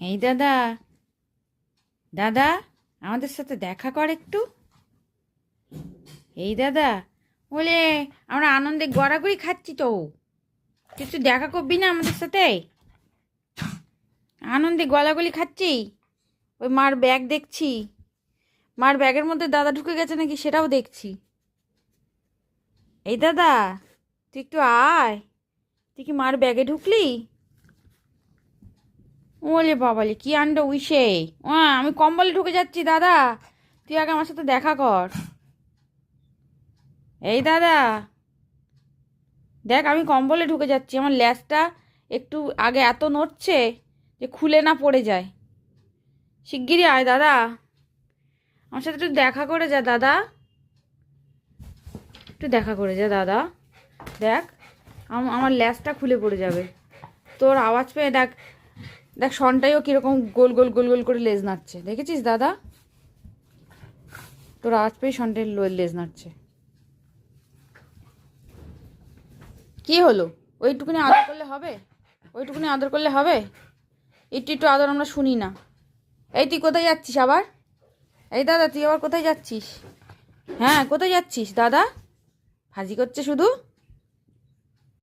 এই দাদা, দাদা, আমাদের সাথে দেখা কর একটু। এই দাদা, বলে আমরা আনন্দে গড়াগড়ি খাচ্ছি তো, তুই একটু দেখা করবি না আমাদের সাথে? আনন্দে গলাগলি খাচ্ছি, ওই মার ব্যাগ দেখছি, মার ব্যাগের মধ্যে দাদা ঢুকে গেছে নাকি সেটাও দেখছি। এই দাদা, তুই একটু আয়, তুই কি মার ব্যাগে ঢুকলি? ওলে বাবালে, কি আন্ডা উইসে! আমি কম্বলে ঢুকে যাচ্ছি দাদা, তুই আগে আমার সাথে দেখা কর। এই দাদা, দেখ আমি কম্বলে ঢুকে যাচ্ছি, আমার ল্যাজটা একটু আগে এত নড়ছে যে খুলে না পড়ে যায়। শিগগিরই আয় দাদা, আমার সাথে একটু দেখা করে যা দাদা, একটু দেখা করে যা দাদা। দেখ আমার ল্যাজটা খুলে পড়ে যাবে। তোর আওয়াজ পেয়ে দেখ, দেখ শনটাইও কীরকম গোল গোল গোল গোল করে লেজ নাড়ছে, দেখেছিস দাদা? তোর আওয়াজ পেয়ে শনটাই লেজ নাড়ছে। কি হলো? ওইটুকুনি আদর করলে হবে? ওইটুকুনি আদর করলে হবে? একটু একটু আদর আমরা শুনি না। এই তুই কোথায় যাচ্ছিস আবার? এই দাদা, তুই আবার কোথায় যাচ্ছিস? হ্যাঁ, কোথায় যাচ্ছিস দাদা? ফাজি করছে শুধু।